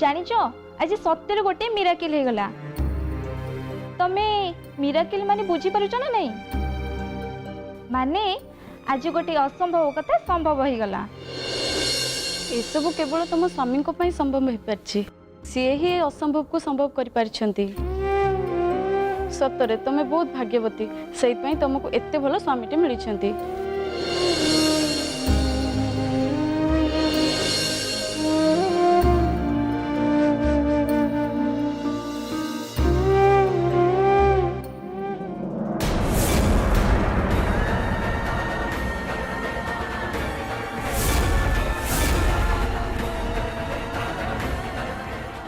जानिच आज सत्य गोटे मिराकिल हो गला। तमे मिराकिल माने बुझी पारुच ना नहीं? माने आज गोटे असंभव कथा संभव हो गला। एसबू केवल तुम स्वामी संभव हो पार्छि। सी ही असंभव को संभव कर पारिछंती। सतरे तुम बहुत भाग्यवती, से तुमको एते भल स्वामीटे मिली।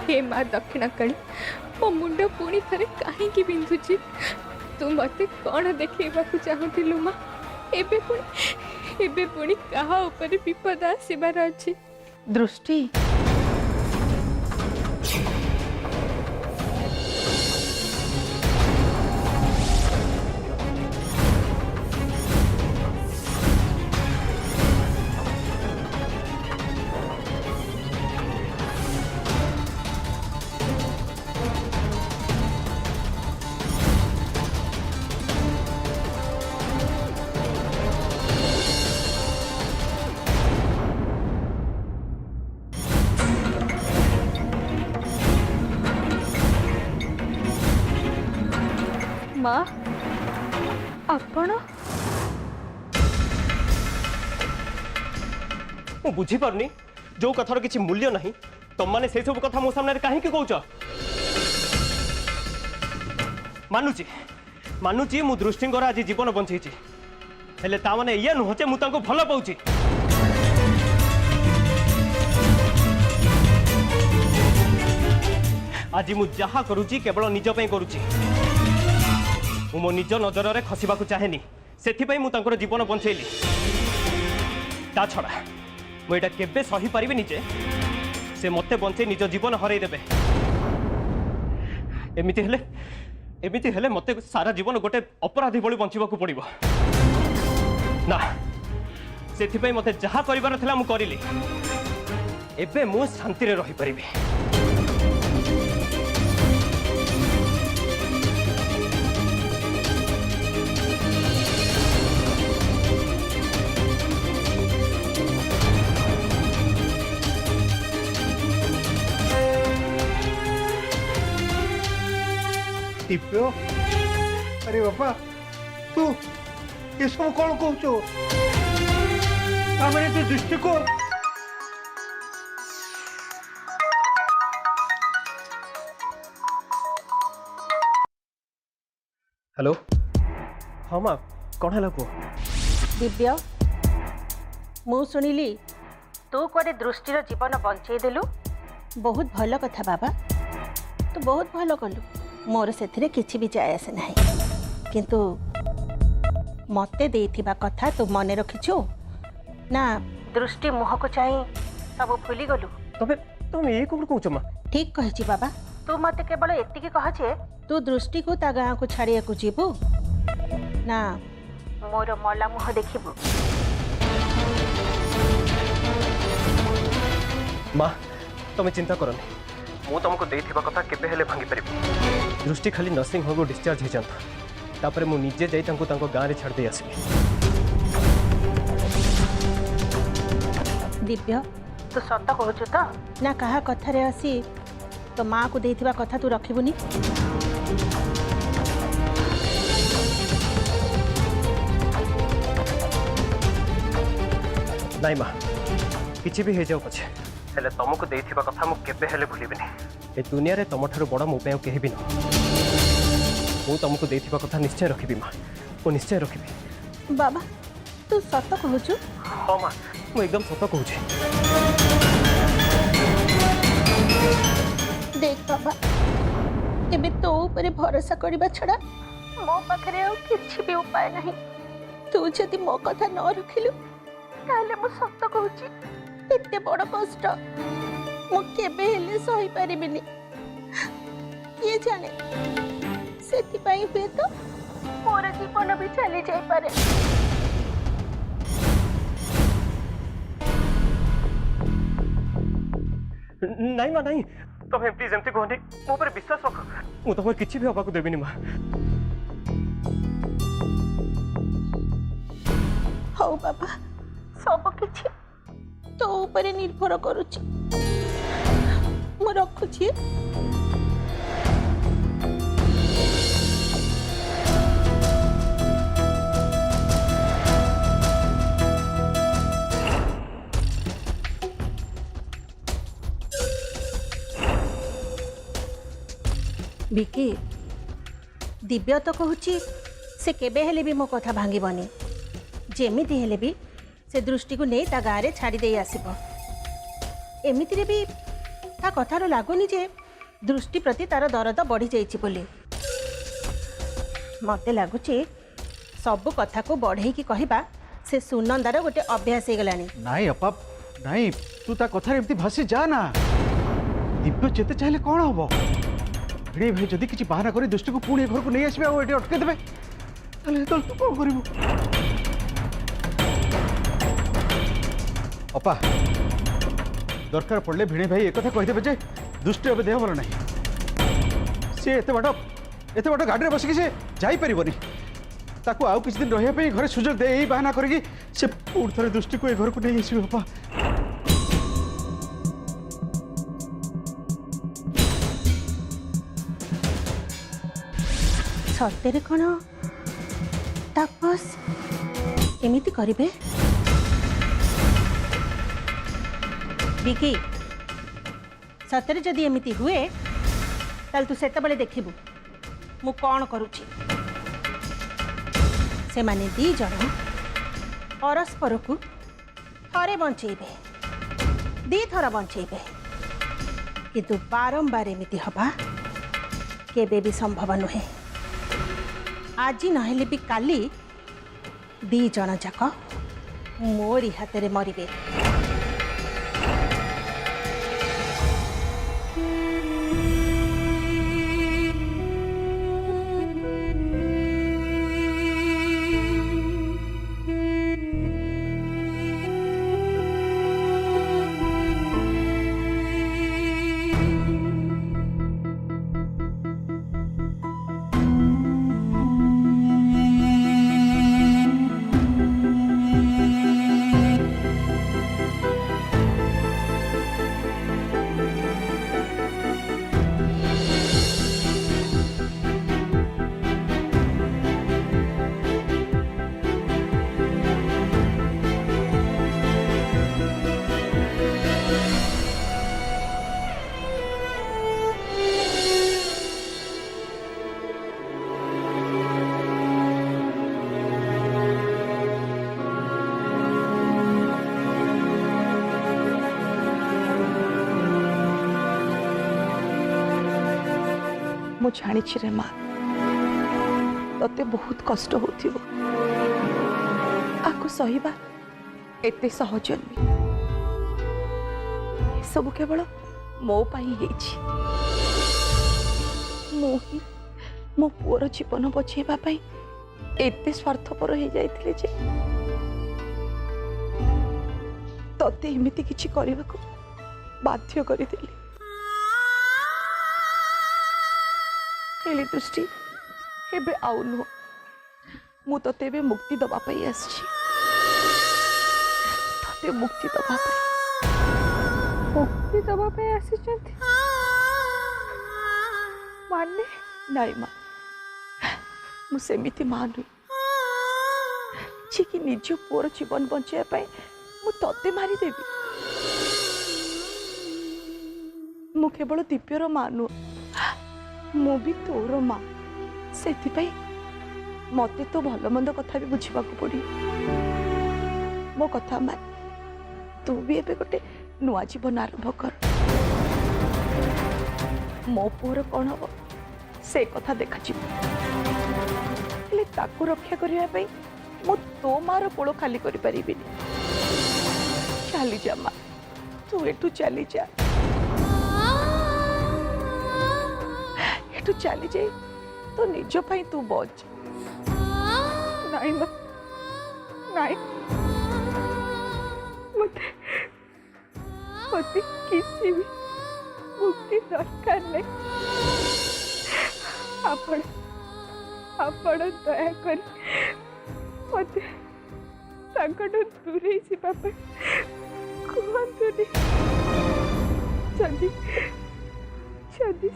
हे माँ दक्षिणाकाली, मो मुंड पुणी थे कहीं बिंधुची। तू मत कौन देखा चाहूलु माँ? एबे पुणी कहा ऊपर विपद आसबार अच्छी। दृष्टि माँ आपण मु बुझी पारनी जो कथार किसी मूल्य नहीं तुम मैंने से सब कथा मो सामने कहीं कौच। मानुची मानुची मु दृष्टि आज जीवन बंचई हेले ता माने ये नुह मु तांको भल पाउची। आज मु जहा करूची केवल निज पई करूची। मु मो निज नजर रे खसिबाकू चाहेनी, सेथिपई मु तांकर जीवन बंचैली। ता छड़ा मु एटा केबे सही परिबेनी जे से मते बंचे निज जीवन हरई देबे। एमिति हेले मते सारा जीवन गोटे अपराधी भली बंचिबाकू पड़िबो ना। सेथिपई मते जहा करिबार थिला मु करिली। एबे मु शांति रे रही परिबे। दिव्य, अरे बापा तू ये सब कौन कहचो? मैंने तो दृष्टि को हेलो हाँ माँ कौन है को? दिव्य मु शुणिली तू कोडे दृष्टिर जीवन बंचई देलु। बहुत भल कथा बाबा, तू बहुत भल कलु। मोर से किछि भी जाय आसे नहीं, किंतु मते देथिबा कथा तू मने रखिछु ना? दृष्टि मुह को चाहि सब भूली गलु। तबे तुम ये कौन कहचो माँ? ठीक कहिछि बाबा। तू मते केवल एतिकी कह जे तू दृष्टि को ता गाँ को छाड़िया को जीवु ना मोर मला मुह देखिबु? माँ तुम चिंता करनी, मु तुमको देथिबा कथा केबे हेले भांगी परिबो। दृष्टि खाली नर्सिंग होम को डिस्चार्ज हो जाता, तापर मु निजे जाई तांको तांको गाँ रे छाड़ दे आसीबी। दिव्य तू सत कहचु तो ना? कहा कथा रे आसी तो माँ को देथिबा कथा तू रखिबुनी? नाई माँ किछि भी हो जाओ पछे हेले तुमको देथिबा कथा मु केबे हेले भूलिबिनी। ए दुनिया रे तुम ठारू बड़ मो पे केहि भी न। मु तुमको देथिबा कथा निश्चय रखिबी माँ, मु निश्चय रखिबी। बाबा तू सत कहचु? हाँ माँ मु एकदम सत कहूची। देख बाबा, एबे तो ऊपर भरोसा करबा छड़ा मो पाखरे आ किछि भी उपाय नहीं। तू जदि मो कथा न रखिलु ताले मु सत कहूची एते बड़ कष्ट मु केबे हेले सही परिबिनी। ये जाने सेति पाई हुए तो मोर जीवन भी चली जाई पारे। नहीं माँ नहीं, ତମେ ପ୍ଲିଜ୍ ଏମିତି କୁହନି, ମୋ ଉପରେ ବିଶ୍ୱାସ ରଖ। ମୁଁ ତମର କିଛି ବି ହବାକୁ ଦେବିନି ମା। ହଉ ବାବା, ସବୁ କିଛି ତୋ ଉପରେ ନିର୍ଭର କରୁଛି। ମୁଁ ରଖୁଛି। ବିକି, ଦିବ୍ୟ ତ କହୁଛି ସେ କେବେ ହେଲେ ବି ମୋ କଥା ଭାଙ୍ଗିବନି। ଯେମିତି ହେଲେ ବି ସେ ଦୃଷ୍ଟିକୁ ନେଇ ତା ଗାଁରେ ଛାଡ଼ି ଦେଇ ଆସିବ। ଏମିତିରେ ବି ତା କଥାରୁ ଲାଗୁନି ଯେ ଦୃଷ୍ଟି ପ୍ରତି ତାର ଦରଦ ବଢ଼ିଯାଇଛି ବୋଲି। ମୋତେ ଲାଗୁଛି ସବୁ କଥାକୁ ବଢ଼େଇକି କହିବା ସେ ସୁନନ୍ଦାର ଗୋଟେ ଅଭ୍ୟାସ ହେଇଗଲାଣି। ନାଇଁ ଅପା, ନାଇଁ, ତୁ ତା କଥାରେ ଏମିତି ଭାସି ଯା ନା। ଦିବ୍ୟ ଯେତେ ଚାହିଁଲେ କ'ଣ ହବ? ଭିଣେଇ ଭାଇ ଯଦି କିଛି ବାହାନା କରି ଦୃଷ୍ଟିକୁ ପୁଣି ଏ ଘରକୁ ନେଇ ଆସିବେ ଆଉ ଏଠି ଅଟକେଇ ଦେବେ, ତାହେଲେ ସେତେବେଳେ ତୁ କ'ଣ କରିବୁ? ଅପା, ଦରକାର ପଡ଼ିଲେ ଭିଣେଇ ଭାଇ ଏକଥା କହିଦେବେ ଯେ ଦୃଷ୍ଟି ଏବେ ଦେହ ଭଲ ନାହିଁ। ସେ ଏତେ ବାଟ ଗାଡ଼ିରେ ବସିକି ସେ ଯାଇପାରିବନି। ତାକୁ ଆଉ କିଛି ଦିନ ରହିବା ପାଇଁ ଘରେ ସୁଯୋଗ ଦେଇ ଏଇ ବାହାନା କରିକି ସେ ପୁଣି ଥରେ ଦୃଷ୍ଟିକୁ ଏ ଘରକୁ ନେଇ ଆସିବେ। ଅପା, ସତରେ କ'ଣ ତାପସ ଏମିତି କରିବେ? ବିକି, ସତରେ ଯଦି ଏମିତି ହୁଏ ତାହେଲେ ତୁ ସେତେବେଳେ ଦେଖିବୁ ମୁଁ କ'ଣ କରୁଛି। ସେମାନେ ଦି ଜଣ ପରସ୍ପରକୁ ଥରେ ବଞ୍ଚେଇବେ, ଦିଥର ବଞ୍ଚେଇବେ, କିନ୍ତୁ ବାରମ୍ବାର ଏମିତି ହବା କେବେ ବି ସମ୍ଭବ ନୁହେଁ। ଆଜି ନହେଲେ ବି କାଲି ଦି ଜଣ ଯାକ ମୋରି ହାତରେ ମରିବେ। ମୁଁ ଜାଣିଛି ରେ ମା, ତତେ ବହୁତ କଷ୍ଟ ହଉଥିବ। ଆକୁ ସହିବା ଏତେ ସହଜ ନୁହେଁ। ଏସବୁ କେବଳ ମୋ ପାଇଁ ହେଇଛି। ମୁଁ ହିଁ ମୋ ପୁଅର ଜୀବନ ବଞ୍ଚେଇବା ପାଇଁ ଏତେ ସ୍ୱାର୍ଥପର ହେଇଯାଇଥିଲି ଯେ ତତେ ଏମିତି କିଛି କରିବାକୁ ବାଧ୍ୟ କରିଦେଲି। हेले दृष्टि एबे आउ नुह, मु तते एबे मुक्ति दबा पाई आछि। तते मुक्ति दबा पाई आछि चंती माने नाई मा, मु सेमिति मानु कि निज पुअर जीवन बचाया पाई मु तते मारी देबी। मु केवल दिव्यर मानु, मु भी तोर माँ, से मते तो भल मंद कथा भी बुझा पड़ी। मो कथा मान, तू भी एबे गोटे नुआ जीवन आरंभ कर। मो पुअर कौन हम से कथा देखा ताकू रक्षा करने मु तो मार कोल खाली करि परिबिनी। चली जा माँ, तू एठू चली जा, तू चली जाए तो निज पाई तू बच। नहीं मां, नहीं मते किसी भी मुक्ति दरकार नहीं। आपण आपण दया कर मते तांकटू दूरे जीवा पर कहतुनी। जदि जदि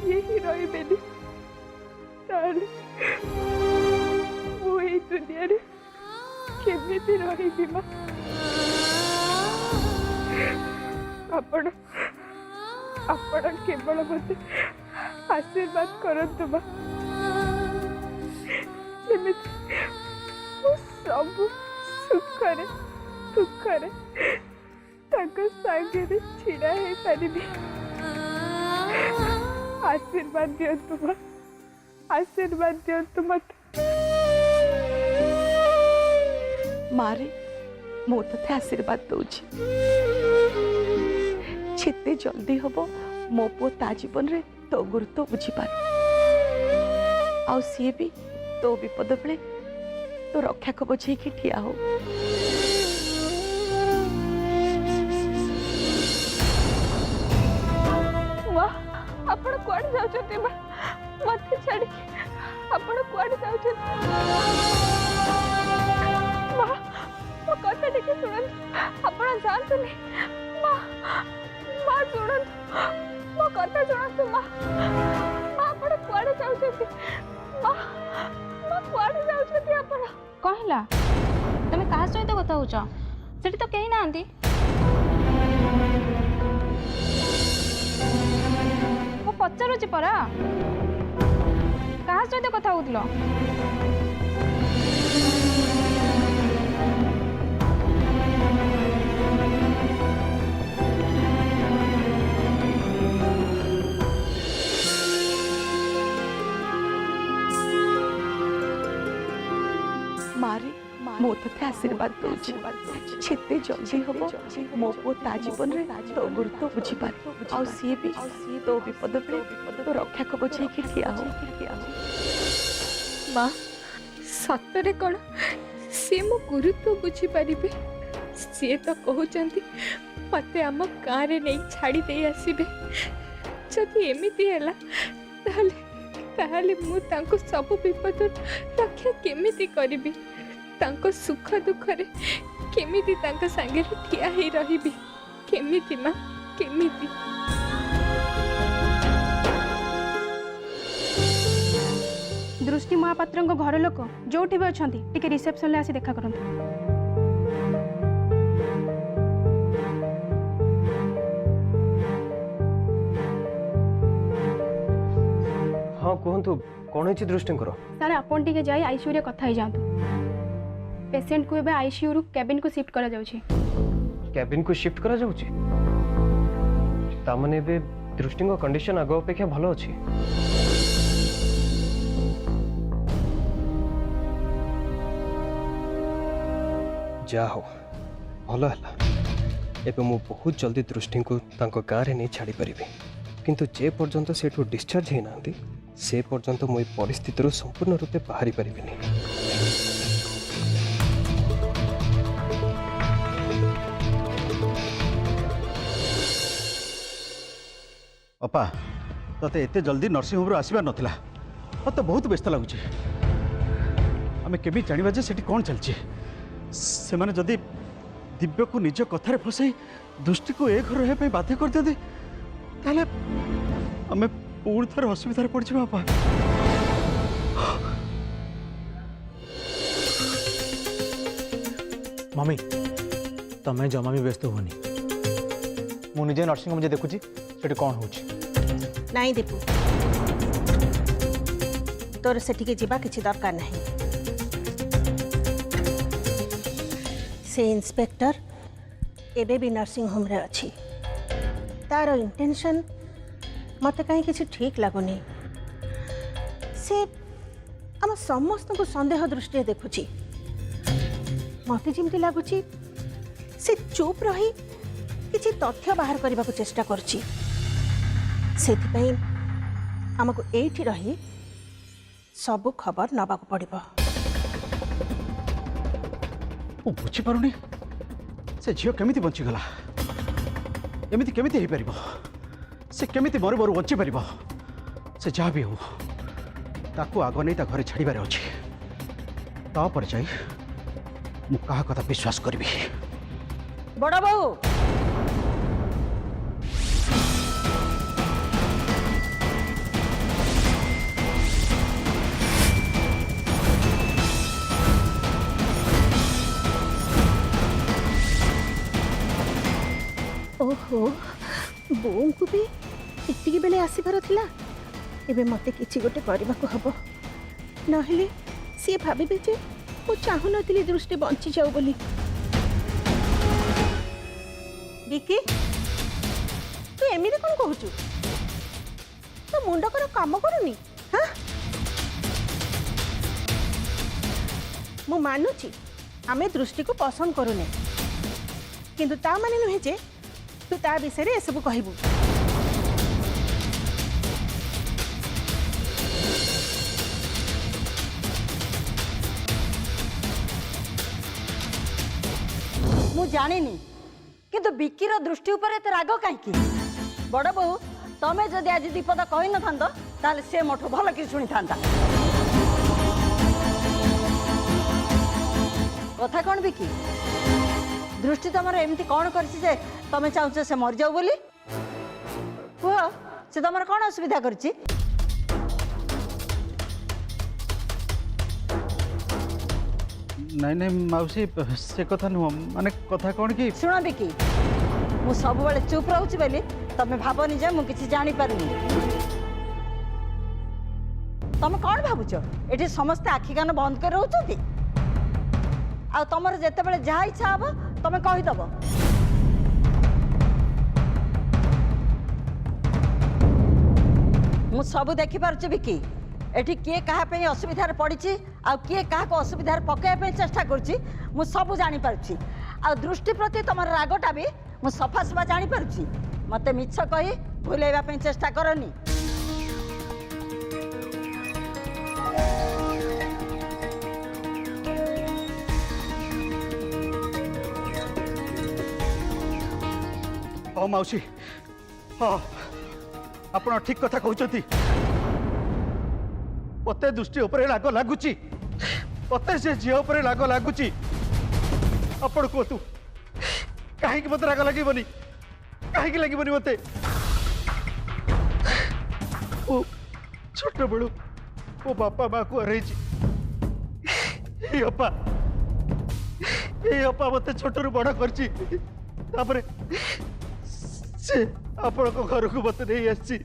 ये ही रही ताले वो ये दुनिया रे केमिति रही माँ। आपण आपण केवल मते आशीर्वाद करतु माँ। जेमिति मु सब सुखरे दुखरे ताको सागरे छिड़ा हे पारिबी। आशीर्वाद दियंतु माँ, आशीर्वाद दियंतु मते। मारे मो तथे आशीर्वाद दौची जिते जल्दी हम मो पु ता जीवन रे तो गुरुत्व बुझीपार आ सी भी तो विपद बेले तो रक्षा कवच होइकी ठिया हो। माँ आपण कुआडे जाउछथि माँ? मते छाड़ी आपण कुआडे जाउछथि? माँ मो कथा टिके सुनन, आपण जानतुनी। माँ माँ सुनन, मो कथा सुनतु माँ। माँ आपण कुआडे जाउछथि? माँ माँ कुआडे जाउछथि आपण? कहला तमे कहा सहित कथा होच? सेठी तो केही नांदी। मो पचारुची परा कहा सहित कथा होतलो? मारे मो तथे आशीर्वाद दौची जिते जल्दी हम मो पु ता जीवन रे तो गुरुत्व बुझीपार आ सी भी तो विपद बेले तो रक्षा कवच होइकी ठिया हो। माँ सतरे कौन सी मो गुरुत्व बुझी पारिबे? सी तो कहउचंती मते आम गाँव रे नहीं छाड़ी दे आसीबे। जदि एमिति हैला ताहले मु तांको सब विपद रक्षा केमिति करिबी? तांको सुख दुख रे केमिति तांको संगे ठिया ही रहिबी? केमिति माँ केमिति? दृष्टि महापात्र घर लोक जो भी अच्छा टी रिसेप्शन में आसी देखा करते। हाँ कहतु कौन है दृष्टि? सर आपन टिके जाई आईसीयू रे कथा ही जांतु। पेशेंट को एबे आईसीयू रु केबिन को शिफ्ट करा जाउछि। केबिन को शिफ्ट करा जाउछि? ता माने बे दृष्टि को कंडीशन आगो अपेक्षा भलो अछि। जा हो भलो हला। एबे मु बहुत जल्दी दृष्टि को तांको गाँव रे नहीं छाड़ी परिबे। किंतु जे पर्यंत सेठू डिस्चार्ज हे नांदी से पर्यंत मु परिस्थिति संपूर्ण रूपे बाहरी परिबिनी। अपा तते एते जल्दी नर्सिंग होम आसबार नथिला। मत बहुत व्यस्त लगुच। आम केमी जाना जे सेठी कौन चलछि? से माने जदि दिव्य को निज कथार फसाई दृष्टि को ए घर रहा बाध्य कर दियंती ताले आम पुणी थर असुविधार पड़ जा। बापा मम्मी तमें जमा भी व्यस्त होनी। मु निजे नर्सिंग होम देखुची सेठी कौन होची। नहीं दीपू तोर सेठिके जीवा किछि दरकार नहीं। से इंस्पेक्टर एबे भी नर्सिंग होम रे अछि। तार इंटेंशन मते कहीं किछि ठीक लागुनी। से आम समस्त को संदेह दृष्टि देखुची। मते जिमती लागुची से चुप रही किछि तथ्य बाहर करने को चेष्टा करछि। सेथिपई हमको एठी रही सब खबर नबा को पड़िबो। बुझी पारुनी से झील केमिति बंचीगला? एमिति केमिति हो पारिबो? से केमिति मरु मरु बची पार से जहाँ भी हो ताकू आग नहीं ता घरे छाड़बार अच्छे तापर जाई मु कहा कथा विश्वास करी। बड़ बहू ओहो बोऊ को भी इतनी बेले आसबार थिला एबे मते किछि गोटे करबाको हबो नहले सी भाबिबे जे मु चाहू नथिली दृष्टि बंची जाऊ बोली। विकी तू एमिरे कोन कहूचु तो मुंड कर काम करूनी हां मु मानुची आमे दृष्टि को पसंद करूने किंतु ता माने नुहे जे तू ता विषय रे सब कहबू। मु जानिनी किंतु बिक्कीर दृष्टि उपर एते राग काईकी बड़ बहु तमे जदि आज दीपद कहि न थांतो ताले से मोठो भल कि सुनी थांता कथा कोन बिक्की दृष्टि तमर एमती कौन करछि जे तमे चाहछ से मर जाऊ बोली हुआ से तमर कौन असुविधा करछि। नहीं नहीं माउसी से कथा नुह माने कथा कौन कि सुन बिकी मु सब बेले चुप रहउछि बोली तमे भाबनी जे मु किछि जानि पारुनी तमे कौन भाबुछ एठी समस्त आखि कान बंद कर रहउछथि आ तमर जेते बेले जहा इच्छा हबो तमे कहि दबो। मु सब देखि पारुछि बिकी एठी किए कहा पे असुविधा पड़ी आ किए कहा को असुविधा पकड़ चेष्टा करुच्ची मु सब जानी पारुछि आ दृष्टि प्रति तमर रागटा भी मु सफा सफा जानी पारुछि मते मिछ कही भूलेबा पे चेष्टा करनी। हाँ माउसी हाँ आपण ठीक कथा कहते मते दृष्टि उपरे लाग लगुच मते से झील उपरे लाग लगुच आपण कहतु कहीं मत राग लगे कहीं लगे मत छोट बेलू मो बापा माँ को हरई अपा मत छोट रू बड़ कर आपण घर को मत नहीं आसी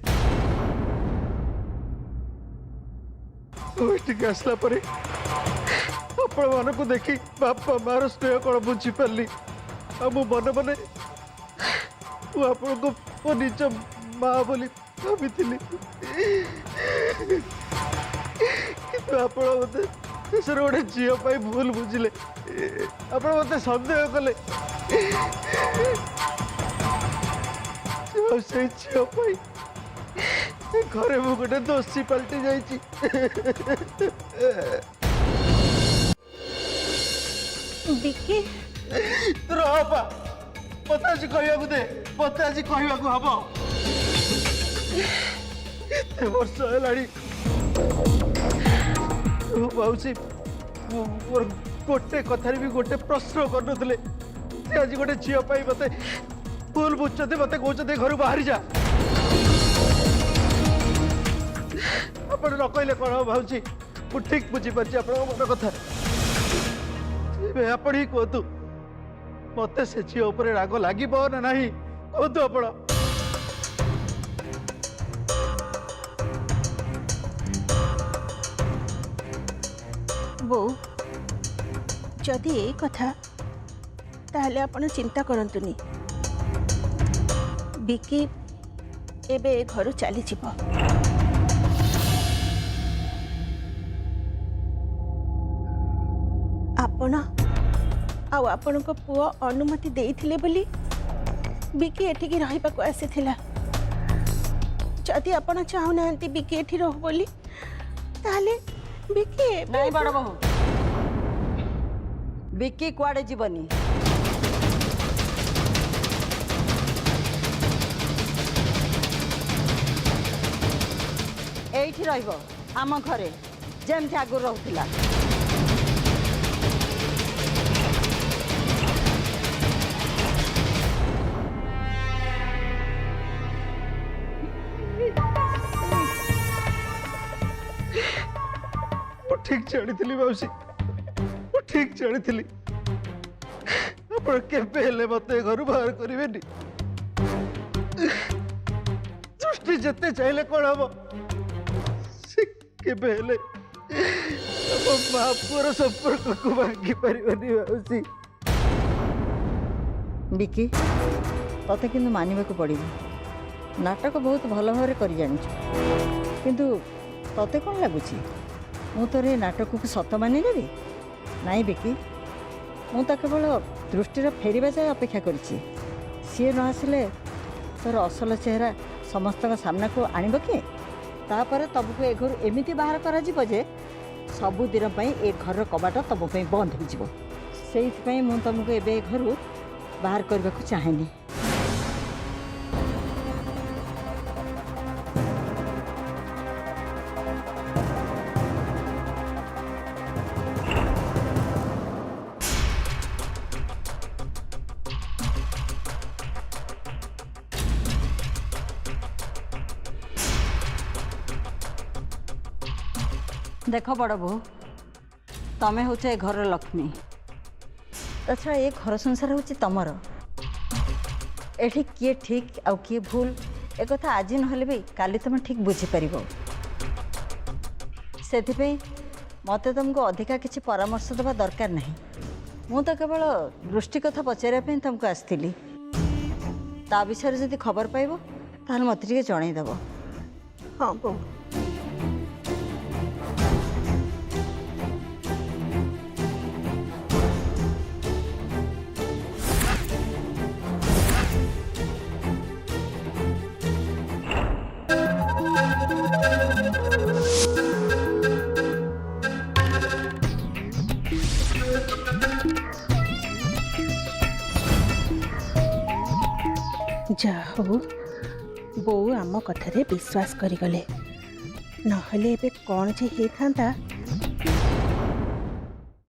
आसला आपण मन को देखी बापा मार स्नेह कौन बुझी पार्ली मु मन मन आपण को निज माँ बोली भाभी कि आप मत गोटे झील भूल बुझिले आप मत सन्देह कले से झील घरे मु गोटे दोषी पलटि जाइए। विकी रहा मत आज कहू दे मत आज कहू हम वर्ष है माउसी मोर गोटे कथार भी गोटे प्रश्न कर आज गोटे झील मत भूल बुझते मत कहते घर बाहरी जा आप न कहले कौन हम भावी मुझे ठीक बुझीपारी आप मन कथा आप ही कहतु मत से झील उपर राग लगे ना ना कहतु आप बो जदि ए कथा ताहले आपण चिंता करंतुनी विकी एबे घर चली जीव आपण आउ आपण को पुओ अनुमति देइथिले बोली विकी एठिकी रहिबा को आसीथिला जदि आपण चाहू नांती विकी एठी रह बोली ताहले विकी नहीं बड़ बहू विकी कुआडे जीवनी ଏଇଠି ରହିବ ଆମ ଘରେ ଯେମିତି ଆଗରୁ ରହୁଥିଲା। ठीक जानी मौसी ठीक जानी केले मत घर बाहर करें दृष्टि जिते चाहिए कौन हम माँ पुअर संपर्क को भांगी पारनी मौसी। बिकी तते किंतु मानिबाकू पड़िबो नाटक बहुत भल भाव कर किंतु तते कौन लगुच मु तोर ए नाटक को सत मानि देवी नाई बिकी मु तो केवल दृष्टिर फेरवा जाए अपेक्षा करी सी न आसिले तोर असल चेहरा समस्त सामना को आणब किए तापर तुमको ए घर एमती बाहर करा जे सबुदिन ए घर कबाट तुम बंद हो से मु तुमको ए घर बाहर करने को चाहेनी। देख बड़ बो तमें हूँ ए घर लक्ष्मी तछड़ा ये घर संसार हूँ तमर एठी किए ठीक आउ किए भूल एक कथा आज नहले भी काली तुम ठीक बुझीपर से मत तुमको अधिका किसी परामर्श देवा दरकार नहीं मु तो केवल दृष्टि कथा पचारे तुमको आसती ता विषय जदि खबर पाइब ताल मत जनईदेव। हाँ बो जा हो बो आम कथारे विश्वास करिगले नहले एबे कौन जे हेथांता